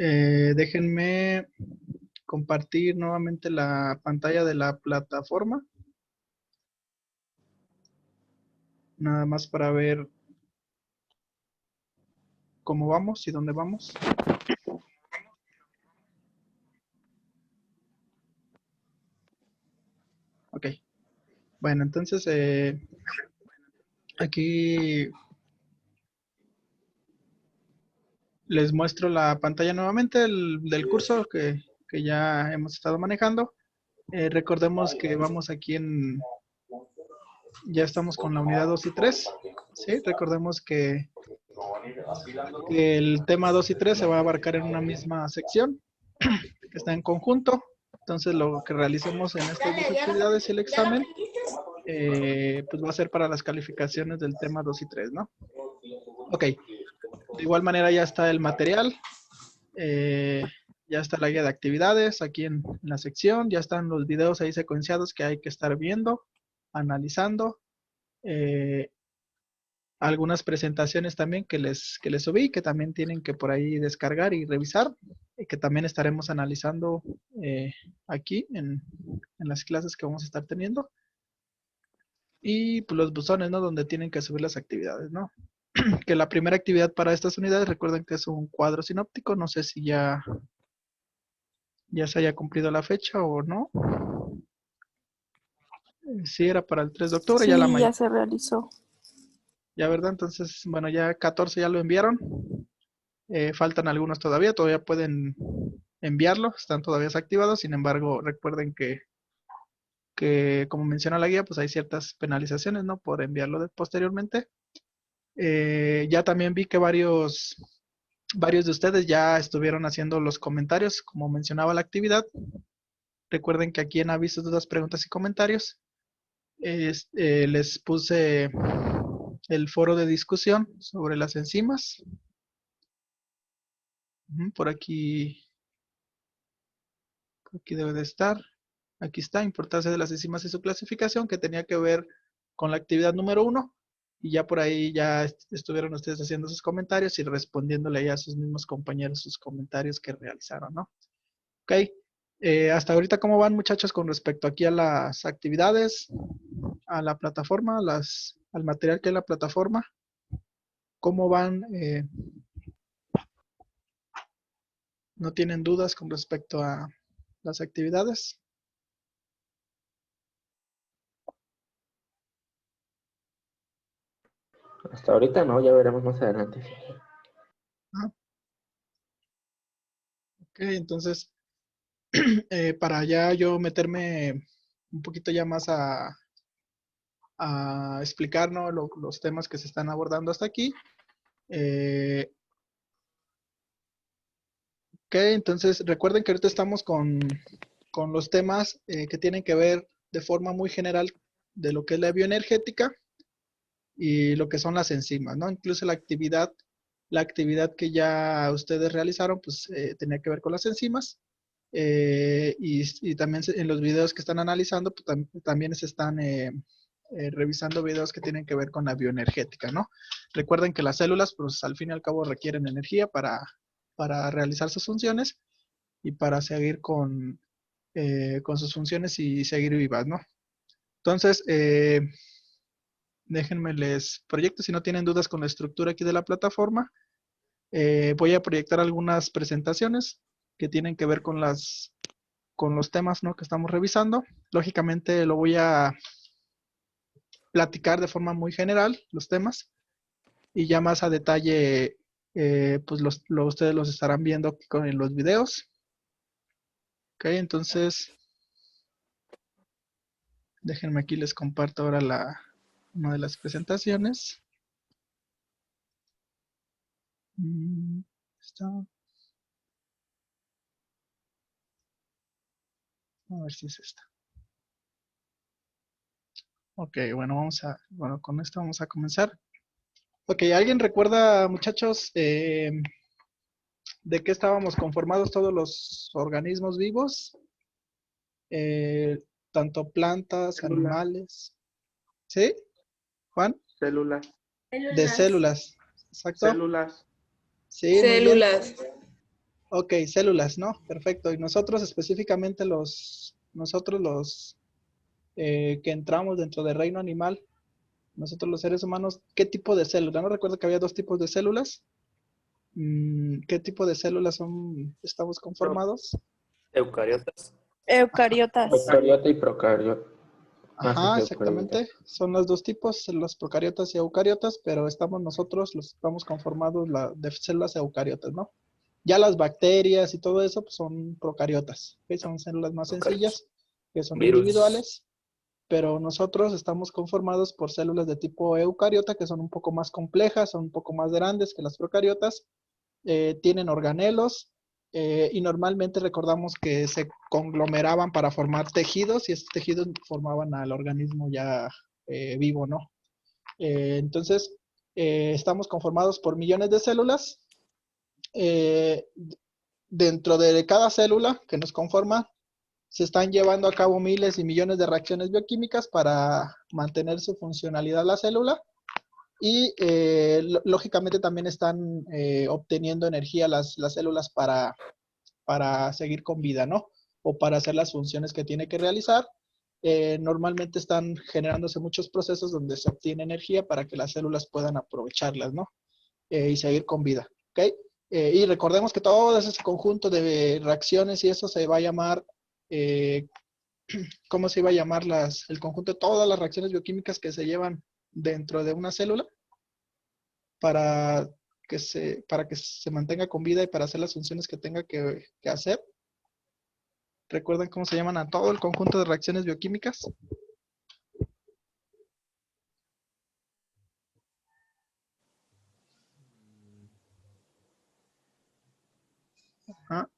Déjenme compartir nuevamente la pantalla de la plataforma. Nada más para ver cómo vamos y dónde vamos. Ok. Bueno, entonces aquí les muestro la pantalla nuevamente del curso que ya hemos estado manejando. Recordemos que vamos aquí ya estamos con la unidad 2 y 3. ¿Sí? Recordemos que el tema 2 y 3 se va a abarcar en una misma sección, que está en conjunto. Entonces lo que realicemos en estas dos actividades y el examen, pues va a ser para las calificaciones del tema 2 y 3, ¿no? Ok. De igual manera ya está el material. Ya está la guía de actividades aquí en la sección, ya están los videos ahí secuenciados que hay que estar viendo, analizando, algunas presentaciones también que les subí, que también tienen que por ahí descargar y revisar, y que también estaremos analizando aquí en las clases que vamos a estar teniendo. Y pues los buzones, ¿no? Donde tienen que subir las actividades, ¿no? Que la primera actividad para estas unidades, recuerden que es un cuadro sinóptico, no sé si ya se haya cumplido la fecha o no. Sí, era para el 3 de octubre, ya la Sí, mayoría. ya se realizó. Ya, ¿verdad? Entonces, bueno, ya 14 ya lo enviaron. Faltan algunos todavía pueden enviarlo, están todavía activados. Sin embargo, recuerden que como menciona la guía, pues hay ciertas penalizaciones, ¿no? Por enviarlo posteriormente. Ya también vi que varios de ustedes ya estuvieron haciendo los comentarios, como mencionaba la actividad. Recuerden que aquí en avisos, dudas, preguntas y comentarios les puse el foro de discusión sobre las enzimas. Por aquí debe de estar. Aquí está, importancia de las enzimas y su clasificación, que tenía que ver con la actividad número 1. Y ya por ahí ya estuvieron ustedes haciendo sus comentarios y respondiéndole ya a sus mismos compañeros sus comentarios que realizaron, ¿no? Ok. Hasta ahorita, ¿cómo van, muchachos, con respecto aquí a las actividades, a la plataforma, al material que es la plataforma? ¿Cómo van? ¿No tienen dudas con respecto a las actividades? Hasta ahorita no, ya veremos más adelante. Ah, ok, entonces, para ya yo meterme un poquito ya más a explicar, ¿no? Los temas que se están abordando hasta aquí. Ok, entonces recuerden que ahorita estamos con los temas que tienen que ver de forma muy general de lo que es la bioenergética y lo que son las enzimas, ¿no? Incluso la actividad que ya ustedes realizaron, pues tenía que ver con las enzimas. Y también en los videos que están analizando, pues también se están revisando videos que tienen que ver con la bioenergética, ¿no? Recuerden que las células, pues al fin y al cabo requieren energía para realizar sus funciones y para seguir con sus funciones y seguir vivas, ¿no? Entonces, déjenme les proyecto, si no tienen dudas con la estructura aquí de la plataforma, voy a proyectar algunas presentaciones que tienen que ver con los temas, ¿no? que estamos revisando. Lógicamente lo voy a platicar de forma muy general, los temas, y ya más a detalle, pues ustedes los estarán viendo en los videos. Ok, entonces, déjenme aquí, les comparto ahora una de las presentaciones. Está. A ver si es esta. Ok, bueno, con esto vamos a comenzar. Ok, ¿alguien recuerda, muchachos, de qué estábamos conformados todos los organismos vivos? Tanto plantas, Células. animales. ¿Sí? ¿Juan? Células. De células. Exacto. Células. Sí, muy bien. Células. Ok, células, ¿no? Perfecto. Y nosotros específicamente que entramos dentro del reino animal, nosotros los seres humanos, ¿qué tipo de célula? No recuerdo que había dos tipos de células. ¿Qué tipo de células estamos conformados? Eucariotas. Eucariotas. Eucariota y procariota. Más Ajá, es eucariota. exactamente. Son los dos tipos, los procariotas y eucariotas, pero estamos conformados de células eucariotas, ¿no? Ya las bacterias y todo eso pues, son procariotas, ¿ok? Son células más Eucariotas. sencillas, que son Virus. individuales, pero nosotros estamos conformados por células de tipo eucariota, que son un poco más complejas, son un poco más grandes que las procariotas, tienen organelos, y normalmente recordamos que se conglomeraban para formar tejidos y estos tejidos formaban al organismo ya vivo, ¿no? Entonces, estamos conformados por millones de células. eh, Dentro de cada célula que nos conforma, se están llevando a cabo miles y millones de reacciones bioquímicas para mantener su funcionalidad la célula y lógicamente también están obteniendo energía las células para seguir con vida, ¿no? O para hacer las funciones que tiene que realizar. Normalmente están generándose muchos procesos donde se obtiene energía para que las células puedan aprovecharlas, ¿no? Y seguir con vida, ¿ok? Y recordemos que todo ese conjunto de reacciones y eso se va a llamar, eh, ¿cómo se iba a llamar el conjunto de todas las reacciones bioquímicas que se llevan dentro de una célula para para que se mantenga con vida y para hacer las funciones que tenga que hacer? ¿Recuerdan cómo se llaman a todo el conjunto de reacciones bioquímicas? Ajá.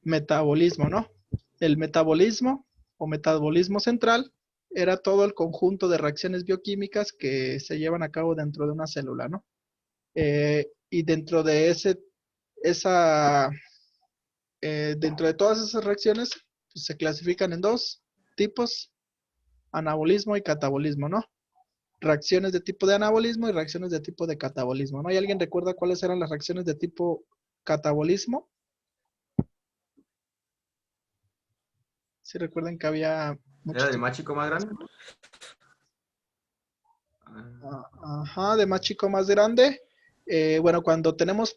Metabolismo, ¿no? El metabolismo o metabolismo central era todo el conjunto de reacciones bioquímicas que se llevan a cabo dentro de una célula, ¿no? Y esa, dentro de todas esas reacciones, pues, se clasifican en dos tipos, anabolismo y catabolismo, ¿no? Reacciones de tipo de anabolismo y reacciones de tipo de catabolismo, ¿no? ¿Y alguien recuerda cuáles eran las reacciones de tipo catabolismo? Si recuerdan que había ¿Era muchos del tipos. más chico más grande? Ajá, de más chico más grande. Bueno, cuando tenemos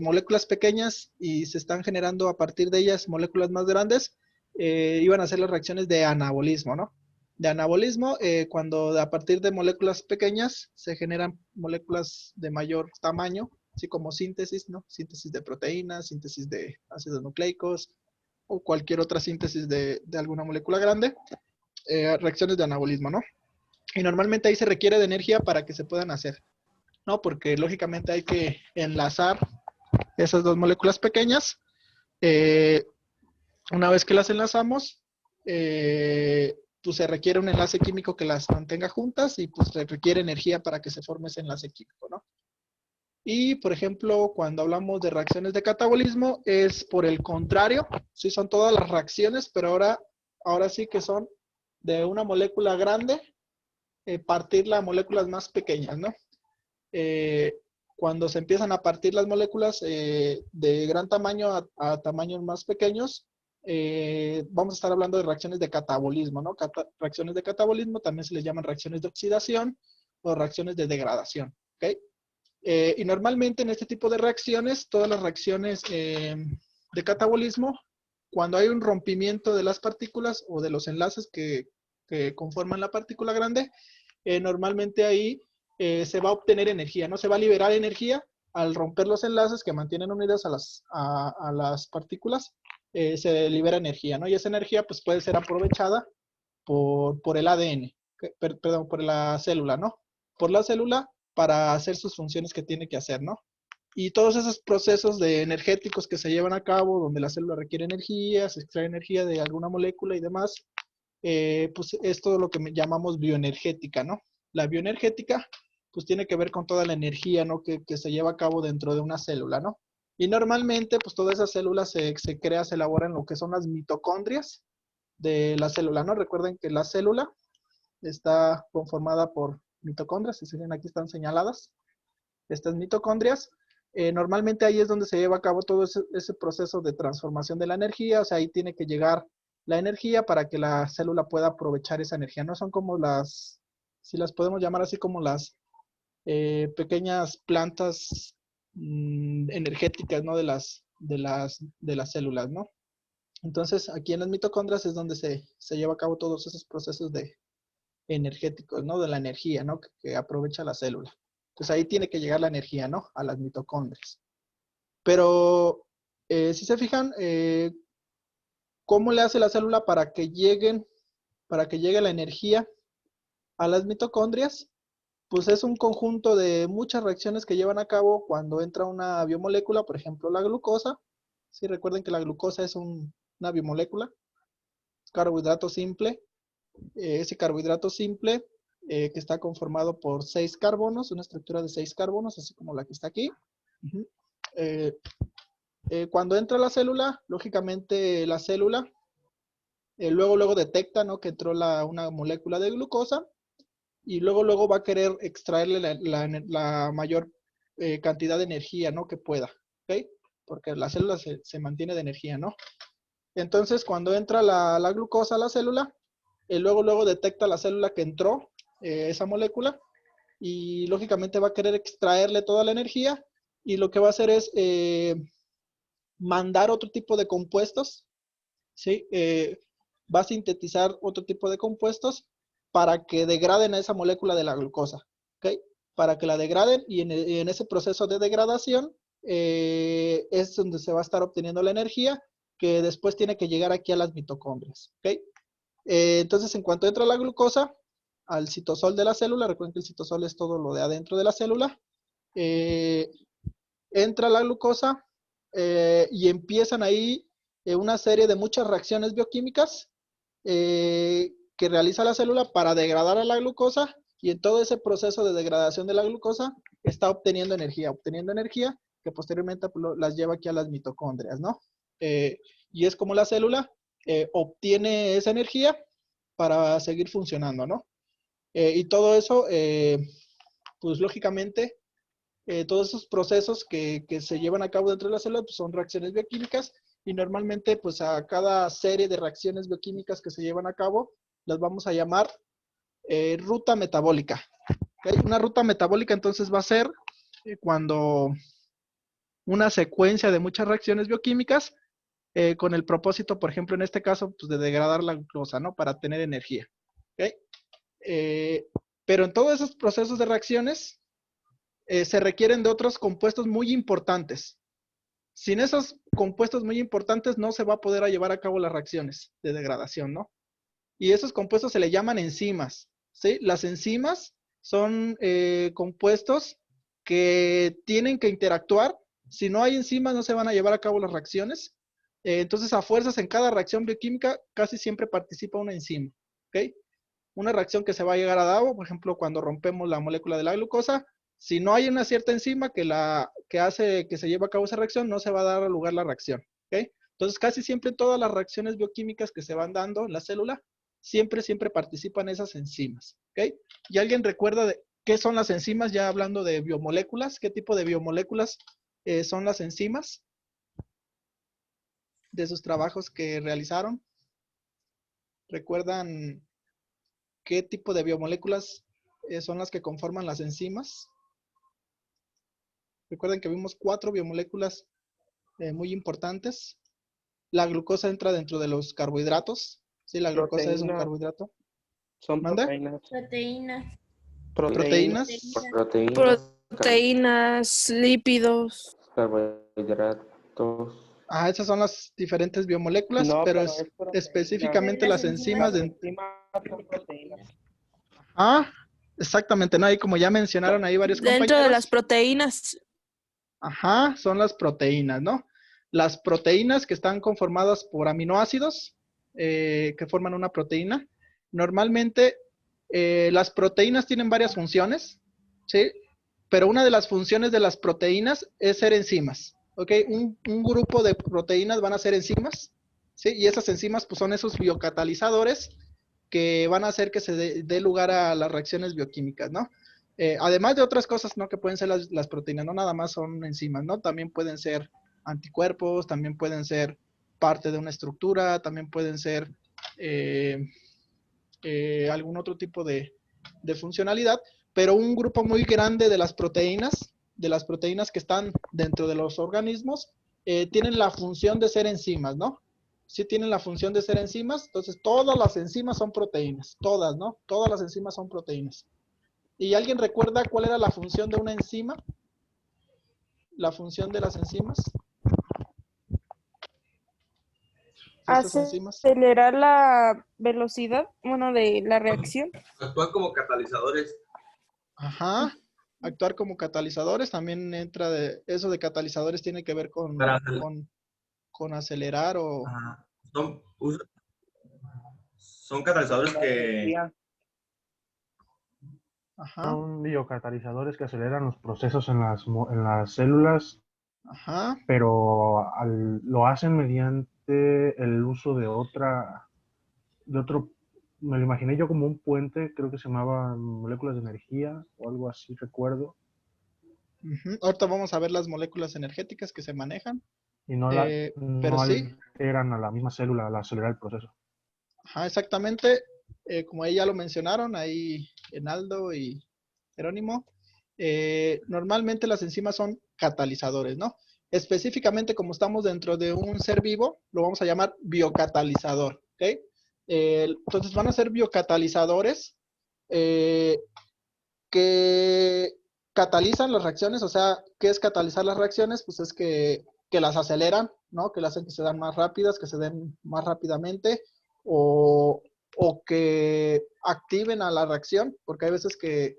moléculas pequeñas y se están generando a partir de ellas moléculas más grandes, iban a ser las reacciones de anabolismo, ¿no? De anabolismo, cuando a partir de moléculas pequeñas se generan moléculas de mayor tamaño, así como síntesis, ¿no? Síntesis de proteínas, síntesis de ácidos nucleicos o cualquier otra síntesis de alguna molécula grande, reacciones de anabolismo, ¿no? Y normalmente ahí se requiere de energía para que se puedan hacer, ¿no? Porque lógicamente hay que enlazar esas dos moléculas pequeñas. Eh, una vez que las enlazamos, pues se requiere un enlace químico que las mantenga juntas y pues se requiere energía para que se forme ese enlace químico, ¿no? Y, por ejemplo, cuando hablamos de reacciones de catabolismo, es por el contrario, sí son todas las reacciones, pero ahora sí que son de una molécula grande, partirla a moléculas más pequeñas, ¿no? Eh, Cuando se empiezan a partir las moléculas de gran tamaño a tamaños más pequeños, vamos a estar hablando de reacciones de catabolismo, ¿no? Reacciones de catabolismo también se les llaman reacciones de oxidación o reacciones de degradación, ¿ok? Y normalmente en este tipo de reacciones, todas las reacciones de catabolismo, cuando hay un rompimiento de las partículas o de los enlaces que conforman la partícula grande, normalmente ahí se va a obtener energía, ¿no? Se va a liberar energía al romper los enlaces que mantienen unidas a las partículas, se libera energía, ¿no? Y esa energía pues puede ser aprovechada por el ADN, perdón, por la célula, ¿no? Por la célula para hacer sus funciones que tiene que hacer, ¿no? Y todos esos procesos de energéticos que se llevan a cabo, donde la célula requiere energía, se extrae energía de alguna molécula y demás, pues es todo lo que llamamos bioenergética, ¿no? La bioenergética, pues tiene que ver con toda la energía, ¿no? Que se lleva a cabo dentro de una célula, ¿no? Y normalmente, pues todas esas células se crea, se elabora en lo que son las mitocondrias de la célula, ¿no? Recuerden que la célula está conformada por mitocondrias, si se ven aquí están señaladas, estas mitocondrias, Normalmente ahí es donde se lleva a cabo todo ese proceso de transformación de la energía, o sea, ahí tiene que llegar la energía para que la célula pueda aprovechar esa energía. No son como las, si las podemos llamar así, como las pequeñas plantas energéticas, ¿no? De las células, ¿no? Entonces, aquí en las mitocondrias es donde se lleva a cabo todos esos procesos energéticos, ¿no? De la energía, ¿no? Que aprovecha la célula. Entonces, ahí tiene que llegar la energía, ¿no? A las mitocondrias. Pero, si se fijan, ¿cómo le hace la célula para que llegue la energía a las mitocondrias? Pues es un conjunto de muchas reacciones que llevan a cabo cuando entra una biomolécula, por ejemplo, la glucosa. Sí, recuerden que la glucosa es una biomolécula, carbohidrato simple. Ese carbohidrato simple que está conformado por 6 carbonos, una estructura de 6 carbonos, así como la que está aquí. Cuando entra la célula, lógicamente la célula luego detecta, ¿no? Que entró una molécula de glucosa y luego va a querer extraerle la mayor cantidad de energía, ¿no? Que pueda, ¿ok? Porque la célula se mantiene de energía, ¿no? Entonces, cuando entra la glucosa a la célula, luego detecta la célula que entró esa molécula y lógicamente va a querer extraerle toda la energía y lo que va a hacer es mandar otro tipo de compuestos, ¿sí? Va a sintetizar otro tipo de compuestos para que degraden a esa molécula de la glucosa, ¿ok? Para que la degraden y en ese proceso de degradación es donde se va a estar obteniendo la energía que después tiene que llegar aquí a las mitocondrias, ¿ok? Entonces, en cuanto entra la glucosa al citosol de la célula, recuerden que el citosol es todo lo de adentro de la célula, entra la glucosa y empiezan ahí una serie de muchas reacciones bioquímicas que realiza la célula para degradar a la glucosa y en todo ese proceso de degradación de la glucosa está obteniendo energía que posteriormente las lleva aquí a las mitocondrias, ¿no? Y es como la célula obtiene esa energía para seguir funcionando, ¿no? Y todo eso, pues lógicamente, todos esos procesos que se llevan a cabo dentro de la célula pues son reacciones bioquímicas y normalmente pues a cada serie de reacciones bioquímicas que se llevan a cabo las vamos a llamar ruta metabólica. ¿Okay? Una ruta metabólica entonces va a ser cuando una secuencia de muchas reacciones bioquímicas con el propósito, por ejemplo, en este caso, pues de degradar la glucosa, ¿no? Para tener energía. ¿Okay? Pero en todos esos procesos de reacciones se requieren de otros compuestos muy importantes. Sin esos compuestos muy importantes no se va a poder llevar a cabo las reacciones de degradación, ¿no? Y esos compuestos se le llaman enzimas, ¿sí? Las enzimas son compuestos que tienen que interactuar. Si no hay enzimas no se van a llevar a cabo las reacciones. Entonces, a fuerzas en cada reacción bioquímica casi siempre participa una enzima, ¿ok? Una reacción que se va a llegar a cabo, por ejemplo, cuando rompemos la molécula de la glucosa, si no hay una cierta enzima que hace que se lleve a cabo esa reacción, no se va a dar lugar la reacción, ¿ok? Entonces, casi siempre todas las reacciones bioquímicas que se van dando en la célula, siempre participan esas enzimas, ¿ok? ¿Y alguien recuerda de qué son las enzimas? Ya hablando de biomoléculas, ¿qué tipo de biomoléculas son las enzimas? De sus trabajos que realizaron. ¿Recuerdan qué tipo de biomoléculas son las que conforman las enzimas? Recuerden que vimos 4 biomoléculas muy importantes. La glucosa entra dentro de los carbohidratos. Sí, la glucosa es un carbohidrato. Son ¿Manda? Proteínas. Proteínas. Proteínas, lípidos. Carbohidratos. Esas son las diferentes biomoléculas, No, pero pero es proteína. específicamente las enzimas. Las enzimas son proteínas. Exactamente, ¿no? Ahí como ya mencionaron ahí varios Dentro compañeros. de las proteínas. Son las proteínas, ¿no? Las proteínas que están conformadas por aminoácidos que forman una proteína. Normalmente las proteínas tienen varias funciones, ¿sí? Pero una de las funciones de las proteínas es ser enzimas, ¿ok? Un grupo de proteínas van a ser enzimas, ¿sí? Y esas enzimas pues son esos biocatalizadores que van a hacer que se dé lugar a las reacciones bioquímicas, ¿no? Además de otras cosas, ¿no? Que pueden ser las proteínas, no nada más son enzimas, ¿no? También pueden ser anticuerpos, también pueden ser parte de una estructura, también pueden ser eh, algún otro tipo de funcionalidad, pero un grupo muy grande de las proteínas que están dentro de los organismos, tienen la función de ser enzimas, ¿no? Sí tienen la función de ser enzimas, entonces todas las enzimas son proteínas, todas, ¿no? Todas las enzimas son proteínas. ¿Y alguien recuerda cuál era la función de una enzima? La función de las enzimas. Estas enzimas. Acelerar la velocidad, bueno, de la reacción. Actúan como catalizadores. Ajá. Actuar como catalizadores, también entra eso de catalizadores tiene que ver con acelerar o... Ajá. Son catalizadores que Ajá, Son biocatalizadores que aceleran los procesos en las células, ajá. pero lo hacen mediante el uso de otro, me lo imaginé yo como un puente, creo que se llamaba moléculas de energía o algo así, recuerdo, Ujú. Ahorita vamos a ver las moléculas energéticas que se manejan, y no pero no sí, alteran a la misma célula al acelerar el proceso. ajá, exactamente, como ahí ya lo mencionaron, ahí Enaldo y Jerónimo, normalmente las enzimas son catalizadores, ¿no? Específicamente, como estamos dentro de un ser vivo, lo vamos a llamar biocatalizador, ¿ok? Entonces van a ser biocatalizadores eh, que catalizan las reacciones, o sea, ¿qué es catalizar las reacciones? Pues es que las aceleran, ¿no? Que las hacen que se dan más rápidas, que se den más rápidamente, o, o que activen a la reacción, porque hay veces que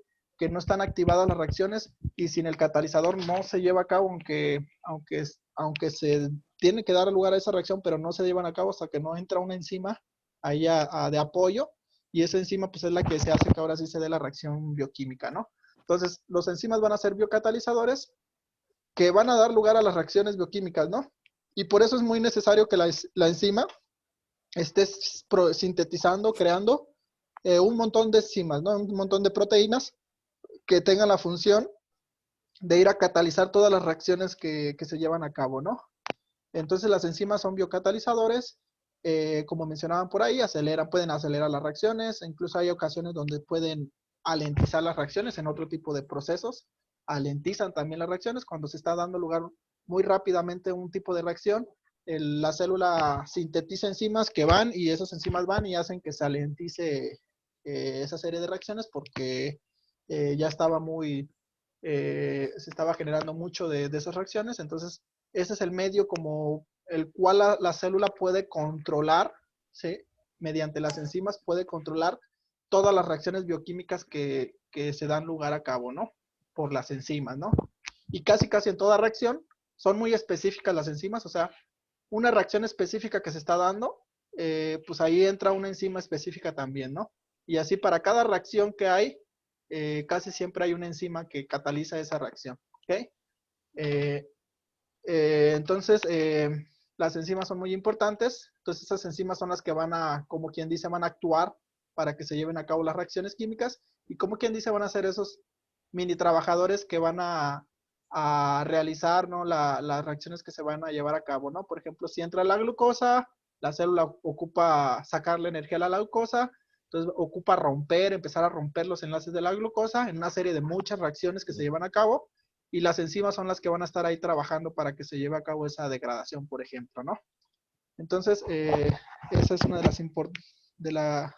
no están activadas las reacciones y sin el catalizador no se lleva a cabo, aunque se tiene que dar lugar a esa reacción, pero no se llevan a cabo hasta que no entra una enzima ahí de apoyo, y esa enzima pues es la que se hace que ahora sí se dé la reacción bioquímica, ¿no? Entonces, los enzimas van a ser biocatalizadores que van a dar lugar a las reacciones bioquímicas, ¿no? Y por eso es muy necesario que la enzima esté sintetizando, creando un montón de enzimas, ¿no? Un montón de proteínas que tengan la función de ir a catalizar todas las reacciones que se llevan a cabo, ¿no? Entonces las enzimas son biocatalizadores, como mencionaban por ahí, pueden acelerar las reacciones, incluso hay ocasiones donde pueden alentizar las reacciones en otro tipo de procesos, alentizan también las reacciones cuando se está dando lugar muy rápidamente a un tipo de reacción, la célula sintetiza enzimas que van y esas enzimas van y hacen que se alentice esa serie de reacciones porque ya estaba se estaba generando mucho de esas reacciones, entonces ese es el medio como el cual la célula puede controlar, ¿sí? Mediante las enzimas puede controlar todas las reacciones bioquímicas que se dan lugar a cabo, ¿no? Por las enzimas, ¿no? Y casi en toda reacción son muy específicas las enzimas, o sea, una reacción específica que se está dando, pues ahí entra una enzima específica también, ¿no? Y así para cada reacción que hay, casi siempre hay una enzima que cataliza esa reacción, ¿ok? Eh, entonces, las enzimas son muy importantes. Entonces, esas enzimas son las que van a, como quien dice, van a actuar para que se lleven a cabo las reacciones químicas. Y como quien dice, van a ser esos mini trabajadores que van a realizar, ¿no? Las reacciones que se van a llevar a cabo, ¿no? Por ejemplo, si entra la glucosa, la célula ocupa sacarle energía a la glucosa. Entonces, ocupa empezar a romper los enlaces de la glucosa en una serie de muchas reacciones que se llevan a cabo y las enzimas son las que van a estar ahí trabajando para que se lleve a cabo esa degradación, por ejemplo, ¿no? Entonces, esa es una de las de la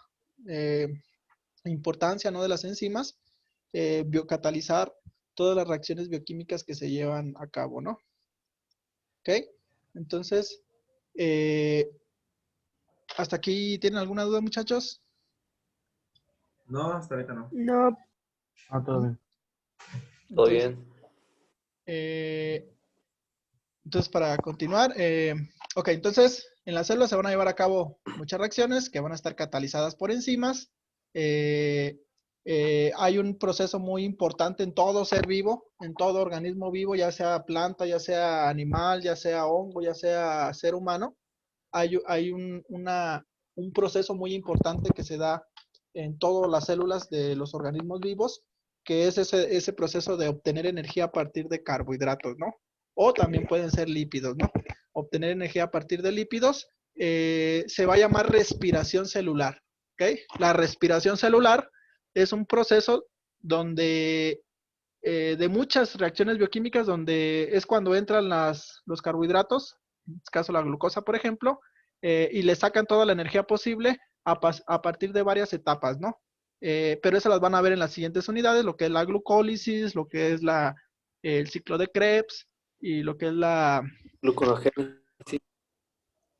importancia, ¿no? De las enzimas, biocatalizar todas las reacciones bioquímicas que se llevan a cabo, ¿no? ¿Ok? Entonces, ¿hasta aquí tienen alguna duda, muchachos? No, hasta ahorita no. No, Todo bien. Todo Entonces, bien. entonces para continuar, ok, entonces en las células se van a llevar a cabo muchas reacciones que van a estar catalizadas por enzimas. Eh, hay un proceso muy importante en todo ser vivo, en todo organismo vivo, ya sea planta, ya sea animal, ya sea hongo, ya sea ser humano. Hay un proceso muy importante que se da en todas las células de los organismos vivos, que es ese proceso de obtener energía a partir de carbohidratos, ¿no? O también pueden ser lípidos, ¿no? Obtener energía a partir de lípidos se va a llamar respiración celular, ¿ok? La respiración celular es un proceso donde de muchas reacciones bioquímicas donde es cuando entran los carbohidratos, en este caso la glucosa, por ejemplo, y le sacan toda la energía posible a partir de varias etapas, ¿no? Pero esas las van a ver en las siguientes unidades, lo que es la glucólisis, lo que es el ciclo de Krebs y lo que es Gluconogénesis.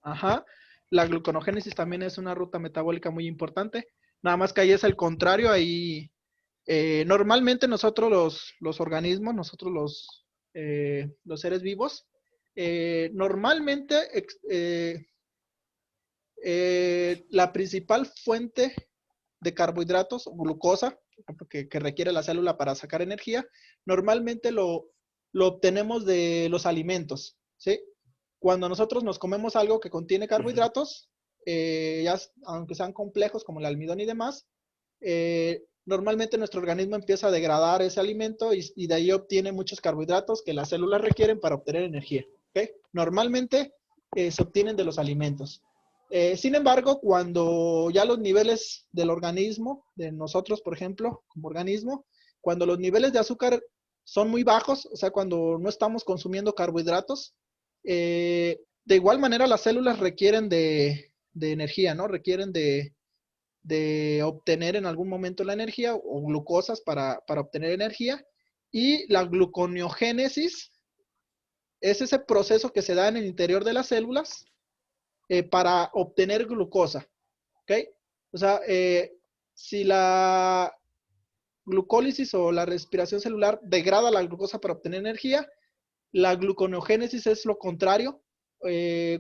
ajá, la gluconogénesis también es una ruta metabólica muy importante, nada más que ahí es el contrario, ahí normalmente nosotros los organismos, nosotros los seres vivos, normalmente la principal fuente de carbohidratos, glucosa, que requiere la célula para sacar energía, normalmente lo obtenemos de los alimentos, ¿sí? Cuando nosotros nos comemos algo que contiene carbohidratos, aunque sean complejos como el almidón y demás, normalmente nuestro organismo empieza a degradar ese alimento y de ahí obtiene muchos carbohidratos que las células requieren para obtener energía, ¿okay? Normalmente se obtienen de los alimentos. Sin embargo, cuando ya los niveles del organismo, de nosotros, por ejemplo, como organismo, cuando los niveles de azúcar son muy bajos, o sea, cuando no estamos consumiendo carbohidratos, de igual manera las células requieren de energía, ¿no? Requieren de obtener en algún momento la energía o glucosas para obtener energía. Y la gluconeogénesis es ese proceso que se da en el interior de las células para obtener glucosa, ¿ok? O sea, si la glucólisis o la respiración celular degrada la glucosa para obtener energía, la gluconeogénesis es lo contrario.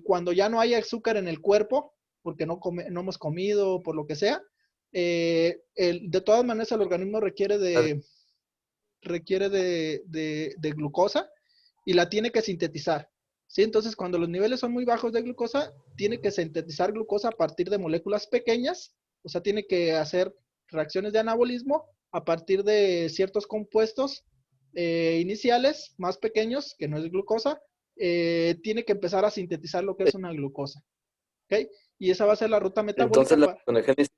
Cuando ya no hay azúcar en el cuerpo, porque no hemos comido, por lo que sea, de todas maneras el organismo requiere de glucosa y la tiene que sintetizar. ¿Sí? Entonces, cuando los niveles son muy bajos de glucosa, tiene que sintetizar glucosa a partir de moléculas pequeñas, o sea, tiene que hacer reacciones de anabolismo a partir de ciertos compuestos iniciales más pequeños, que no es glucosa, tiene que empezar a sintetizar lo que es una glucosa. ¿Ok? Y esa va a ser la ruta metabólica. Entonces la gluconogénesis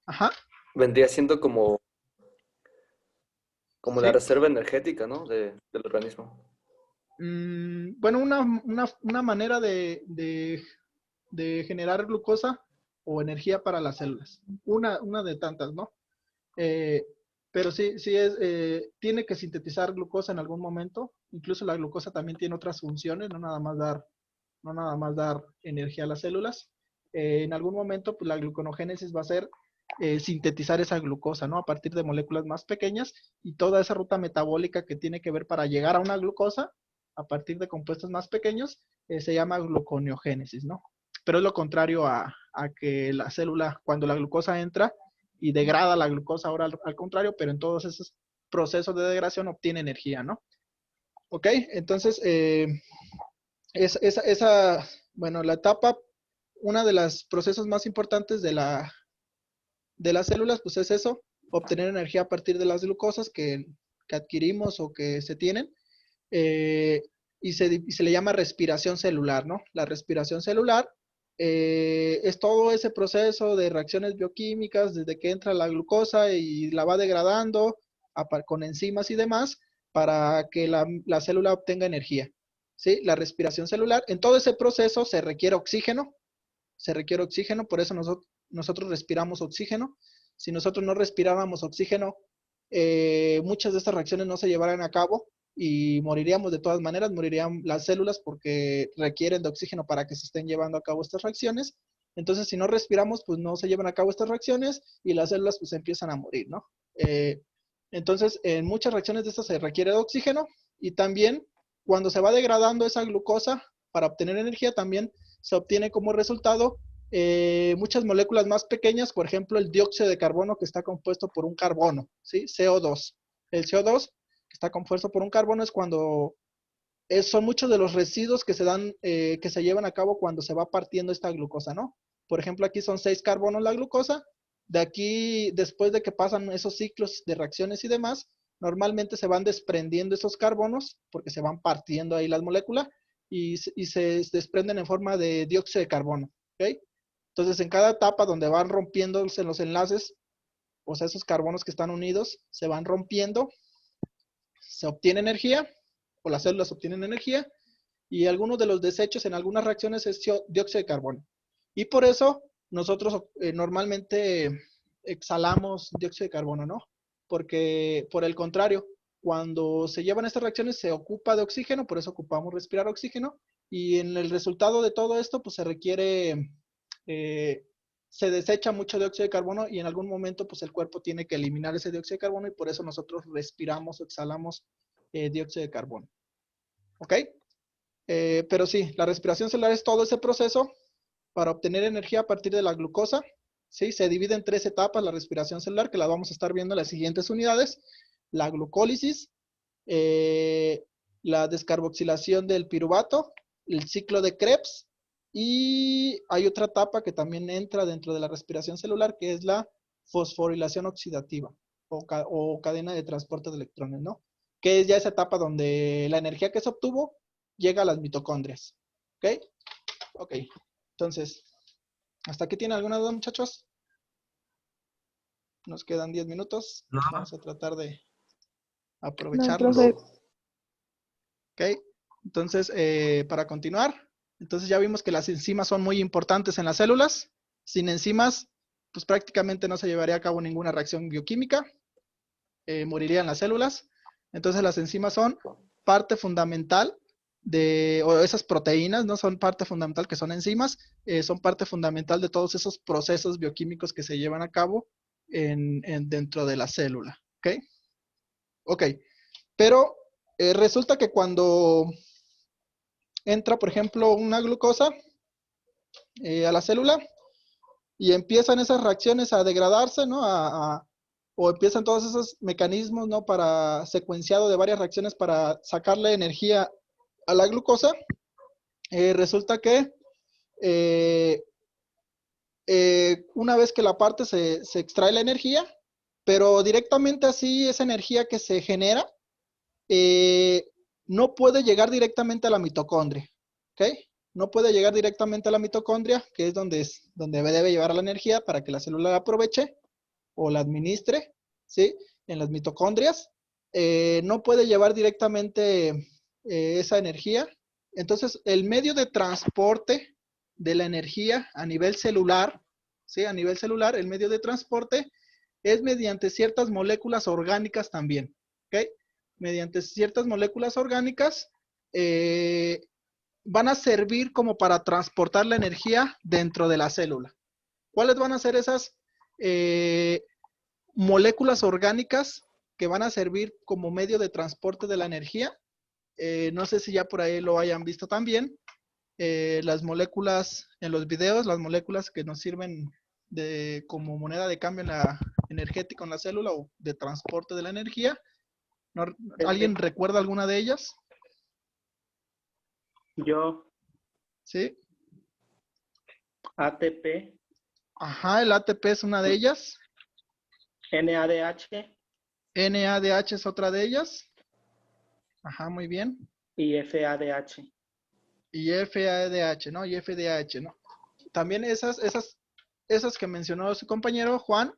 Ajá. vendría siendo como Sí. la reserva energética, ¿no? Del organismo. Bueno, una manera de generar glucosa o energía para las células. Una de tantas, ¿no? Pero sí tiene que sintetizar glucosa en algún momento. Incluso la glucosa también tiene otras funciones, no nada más dar energía a las células. En algún momento, pues la gluconogénesis va a ser sintetizar esa glucosa, ¿no? A partir de moléculas más pequeñas y toda esa ruta metabólica que tiene que ver para llegar a una glucosa a partir de compuestos más pequeños se llama gluconeogénesis, ¿no? Pero es lo contrario a que la célula, cuando la glucosa entra y degrada la glucosa, ahora al contrario, pero en todos esos procesos de degradación obtiene energía, ¿no? Ok, entonces, bueno, la etapa, una de los procesos más importantes de las células, pues es eso, obtener energía a partir de las glucosas que adquirimos o que se tienen, y se le llama respiración celular, ¿no? La respiración celular es todo ese proceso de reacciones bioquímicas desde que entra la glucosa y la va degradando con enzimas y demás para que la célula obtenga energía, ¿sí? La respiración celular, en todo ese proceso se requiere oxígeno, por eso nosotros respiramos oxígeno. Si nosotros no respiráramos oxígeno, muchas de estas reacciones no se llevarán a cabo y moriríamos de todas maneras, morirían las células porque requieren de oxígeno para que se estén llevando a cabo estas reacciones. Entonces, si no respiramos, pues no se llevan a cabo estas reacciones y las células pues empiezan a morir, ¿no? Entonces, en muchas reacciones de estas se requiere de oxígeno y también cuando se va degradando esa glucosa para obtener energía, también se obtiene como resultado muchas moléculas más pequeñas, por ejemplo, el dióxido de carbono que está compuesto por un carbono, ¿sí? CO2. El CO2 que está compuesto por un carbono es cuando son muchos de los residuos que se dan, que se llevan a cabo cuando se va partiendo esta glucosa, ¿no? Por ejemplo, aquí son 6 carbonos la glucosa De aquí, después de que pasan esos ciclos de reacciones y demás, normalmente se van desprendiendo esos carbonos porque se van partiendo ahí las moléculas y se desprenden en forma de dióxido de carbono. ¿Ok? Entonces, en cada etapa donde van rompiéndose los enlaces, o sea, esos carbonos que están unidos se van rompiendo, se obtiene energía, o las células obtienen energía, y algunos de los desechos en algunas reacciones es dióxido de carbono. Y por eso nosotros normalmente exhalamos dióxido de carbono, ¿no? Porque, por el contrario, cuando se llevan estas reacciones se ocupa de oxígeno, por eso ocupamos respirar oxígeno, y en el resultado de todo esto, pues se requiere, se desecha mucho dióxido de carbono y en algún momento, pues el cuerpo tiene que eliminar ese dióxido de carbono y por eso nosotros respiramos o exhalamos dióxido de carbono. ¿Ok? Pero sí, la respiración celular es todo ese proceso para obtener energía a partir de la glucosa. ¿Sí? Se divide en 3 etapas la respiración celular, que la vamos a estar viendo en las siguientes unidades. La glucólisis, la descarboxilación del piruvato, el ciclo de Krebs, y hay otra etapa que también entra dentro de la respiración celular, que es la fosforilación oxidativa, o cadena de transporte de electrones, ¿no? Que es ya esa etapa donde la energía que se obtuvo llega a las mitocondrias. ¿Ok? Ok. Entonces, ¿hasta aquí tiene alguna duda, muchachos? Nos quedan 10 minutos. No. Vamos a tratar de No, aprovecharlos. profe. Ok. Entonces, para continuar, entonces ya vimos que las enzimas son muy importantes en las células. Sin enzimas, pues prácticamente no se llevaría a cabo ninguna reacción bioquímica. Morirían las células. Entonces las enzimas son parte fundamental o esas proteínas, ¿no? Son parte fundamental, que son enzimas, son parte fundamental de todos esos procesos bioquímicos que se llevan a cabo dentro de la célula. ¿Ok? Ok. Pero resulta que cuando entra, por ejemplo, una glucosa a la célula y empiezan esas reacciones a degradarse, ¿no? O empiezan todos esos mecanismos, ¿no? Para secuenciado de varias reacciones para sacarle energía a la glucosa. Resulta que una vez que la parte se extrae la energía, pero directamente así esa energía que se genera no puede llegar directamente a la mitocondria. ¿Ok? No puede llegar directamente a la mitocondria, que es donde debe llevar la energía para que la célula la aproveche o la administre, ¿sí? En las mitocondrias. No puede llevar directamente esa energía. Entonces, el medio de transporte de la energía a nivel celular, ¿sí? A nivel celular, el medio de transporte es mediante ciertas moléculas orgánicas también, ¿ok? Mediante ciertas moléculas orgánicas van a servir como para transportar la energía dentro de la célula. ¿Cuáles van a ser esas moléculas orgánicas que van a servir como medio de transporte de la energía? No sé si ya por ahí lo hayan visto también. Las moléculas en los videos, las moléculas que nos sirven como moneda de cambio energético en la célula o de transporte de la energía. ¿No? ¿Alguien recuerda alguna de ellas? Yo, ¿Sí? ATP, Ajá, el ATP es una de ellas. NADH NADH es otra de ellas. Ajá, muy bien. y FADH. Y FADH, ¿no? Y FDH, ¿no? También esas que mencionó su compañero Juan,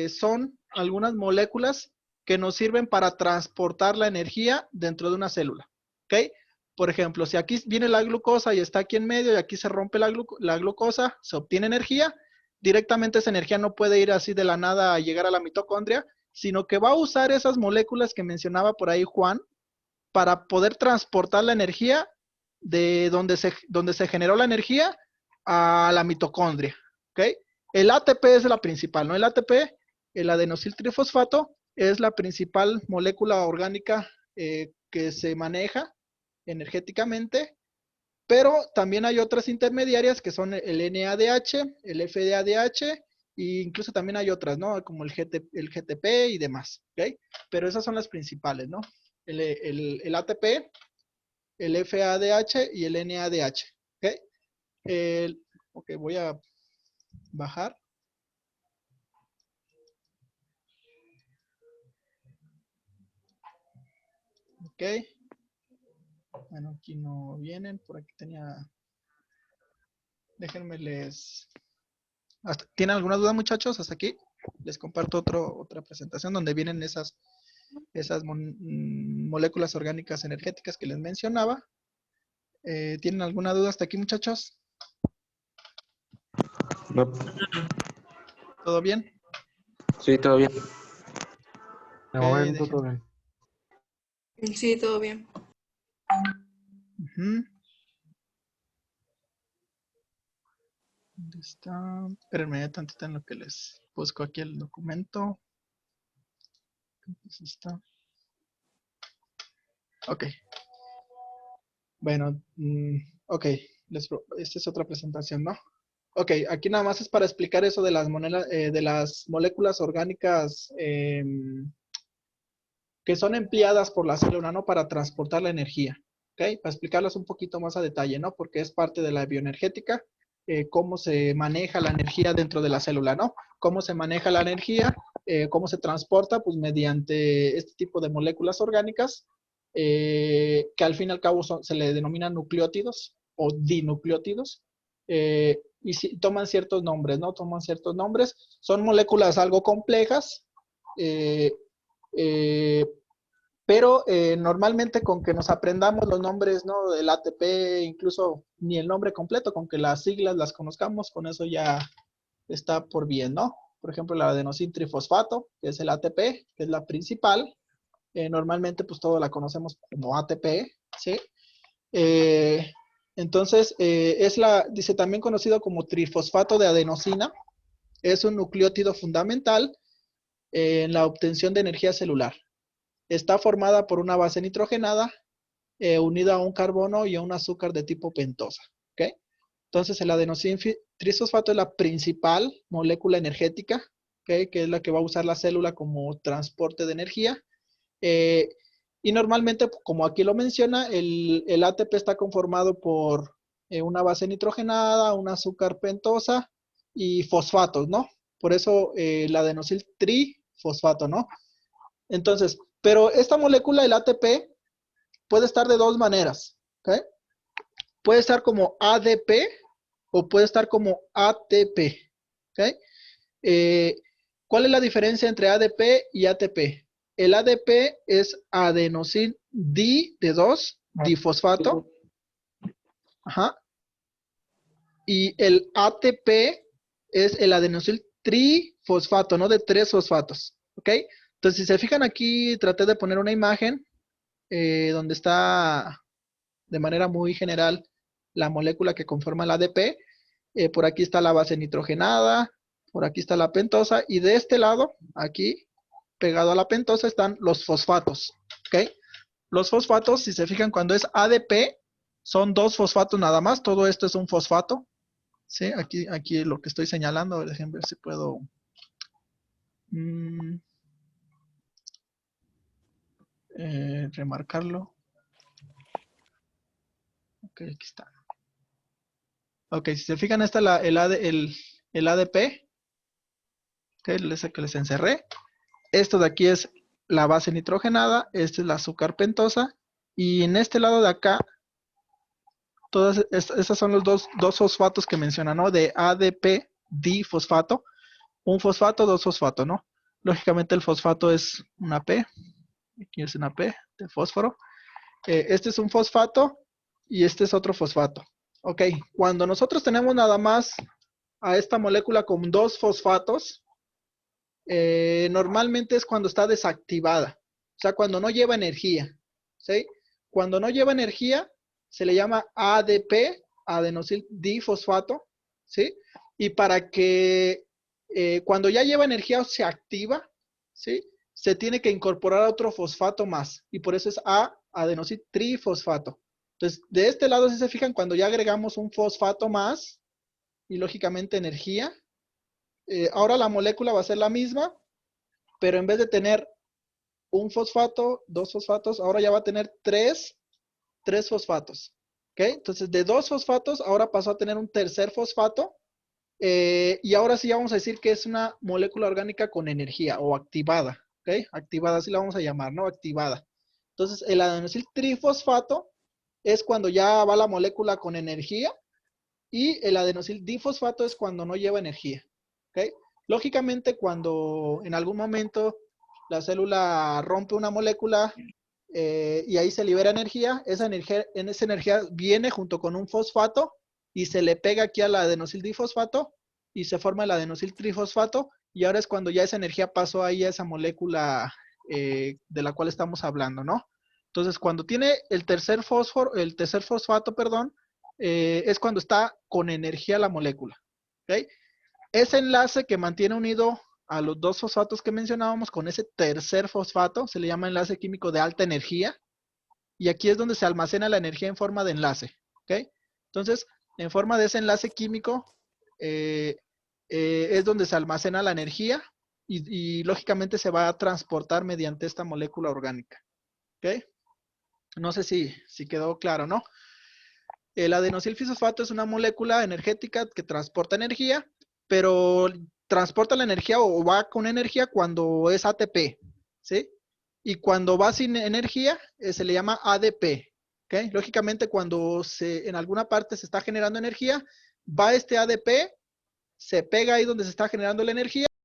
son algunas moléculas que nos sirven para transportar la energía dentro de una célula. ¿Ok? Por ejemplo, si aquí viene la glucosa y está aquí en medio y aquí se rompe la glucosa, se obtiene energía. Directamente esa energía no puede ir así de la nada a llegar a la mitocondria, sino que va a usar esas moléculas que mencionaba por ahí Juan para poder transportar la energía de donde se generó la energía a la mitocondria. ¿Ok? El ATP es la principal, ¿no? El ATP, el adenosín-trifosfato, es la principal molécula orgánica que se maneja energéticamente, pero también hay otras intermediarias que son el NADH, el FADH, e incluso también hay otras, ¿no? Como el GTP y demás, ¿ok? Pero esas son las principales, ¿no? El ATP, el FADH y el NADH, ¿ok? Ok, voy a bajar. Ok. Bueno, aquí no vienen. Por aquí tenía... Déjenme les... ¿Tienen alguna duda, muchachos? Hasta aquí. Les comparto otra presentación donde vienen esas moléculas orgánicas energéticas que les mencionaba. ¿Tienen alguna duda hasta aquí, muchachos? No. ¿Todo bien? Sí, todo bien. De Ok, momento déjenme. todo bien. Sí, todo bien. Ujú. ¿Dónde está? Espérenme tantito en lo que les busco aquí el documento. Entonces está. Ok. Bueno, ok. Esta es otra presentación, ¿no? Ok, aquí nada más es para explicar eso de de las moléculas orgánicas que son empleadas por la célula, ¿no? Para transportar la energía, ¿ok? Para explicarlas un poquito más a detalle, ¿no? Porque es parte de la bioenergética, cómo se maneja la energía dentro de la célula, ¿no? Cómo se maneja la energía, cómo se transporta, pues mediante este tipo de moléculas orgánicas, que al fin y al cabo se le denominan nucleótidos o dinucleótidos, y toman ciertos nombres, ¿no? Toman ciertos nombres. Son moléculas algo complejas, eh, eh, pero normalmente con que nos aprendamos los nombres, ¿no? Del ATP, incluso ni el nombre completo, con que las siglas las conozcamos, con eso ya está por bien, ¿no? Por ejemplo, el adenosintrifosfato, que es el ATP, que es la principal. Normalmente, pues todo la conocemos como ATP, ¿sí? Entonces, dice también conocido como trifosfato de adenosina. Es un nucleótido fundamental en la obtención de energía celular. Está formada por una base nitrogenada unida a un carbono y a un azúcar de tipo pentosa. ¿Ok? Entonces, el adenosin-trisfosfato es la principal molécula energética, ¿ok? Que es la que va a usar la célula como transporte de energía. Eh, y normalmente, como aquí lo menciona, el ATP está conformado por una base nitrogenada, un azúcar pentosa y fosfatos, ¿no? Por eso el adenosil trifosfato, ¿no? Entonces, pero esta molécula, el ATP, puede estar de dos maneras, ¿ok? Puede estar como ADP o puede estar como ATP, ¿ok? ¿Cuál es la diferencia entre ADP y ATP? El ADP es adenosin de 2, difosfato. Ajá. Y el ATP es el adenosil trifosfato, ¿no? De 3 fosfatos, ¿ok? Entonces, si se fijan aquí, traté de poner una imagen donde está de manera muy general la molécula que conforma el ADP. Por aquí está la base nitrogenada, por aquí está la pentosa, y de este lado, aquí, pegado a la pentosa, están los fosfatos, ¿ok? Los fosfatos, si se fijan, cuando es ADP, son 2 fosfatos nada más, todo esto es un fosfato, ¿sí? Aquí lo que estoy señalando, déjenme ver si puedo... remarcarlo. Ok, aquí está. Ok, si se fijan, esta es el ADP, okay, ese que les encerré. Esto de aquí es la base nitrogenada, este es la azúcar pentosa, y en este lado de acá, todas esas son los dos fosfatos que mencionan, ¿no? De ADP, difosfato, un fosfato, dos fosfatos, ¿no? Lógicamente el fosfato es una P, aquí es una P de fósforo. Este es un fosfato y este es otro fosfato. Ok, cuando nosotros tenemos nada más a esta molécula con 2 fosfatos, normalmente es cuando está desactivada, o sea, cuando no lleva energía, ¿sí? Cuando no lleva energía, se le llama ADP, adenosil difosfato, ¿sí? Y para que cuando ya lleva energía se activa, ¿sí? Se tiene que incorporar otro fosfato más, y por eso es adenosil trifosfato. Entonces, de este lado, si se fijan, cuando ya agregamos un fosfato más, y lógicamente energía, ahora la molécula va a ser la misma, pero en vez de tener un fosfato, 2 fosfatos, ahora ya va a tener 3 fosfatos. ¿Ok? Entonces, de 2 fosfatos, ahora pasó a tener un tercer fosfato. Y ahora sí vamos a decir que es una molécula orgánica con energía o activada. ¿Ok? Activada, así la vamos a llamar, ¿no? Activada. Entonces, el adenosil trifosfato es cuando ya va la molécula con energía y el adenosil difosfato es cuando no lleva energía. ¿Ok? Lógicamente, cuando en algún momento la célula rompe una molécula y ahí se libera energía, esa energía viene junto con un fosfato y se le pega aquí al adenosil difosfato y se forma el adenosil trifosfato y ahora es cuando ya esa energía pasó ahí a esa molécula de la cual estamos hablando, ¿no? Entonces, cuando tiene el tercer fosfato, perdón, es cuando está con energía la molécula, ¿ok? Ese enlace que mantiene unido a los dos fosfatos que mencionábamos con ese tercer fosfato se le llama enlace químico de alta energía y aquí es donde se almacena la energía en forma de enlace, ¿ok? Entonces, en forma de ese enlace químico es donde se almacena la energía y lógicamente se va a transportar mediante esta molécula orgánica, ¿ok? No sé si quedó claro, ¿no? El adenosylfisfosfato es una molécula energética que transporta energía, pero transporta la energía o va con energía cuando es ATP, ¿sí? Y cuando va sin energía se le llama ADP, ¿ok? Lógicamente cuando en alguna parte se está generando energía, va este ADP, se pega ahí donde se está generando la energía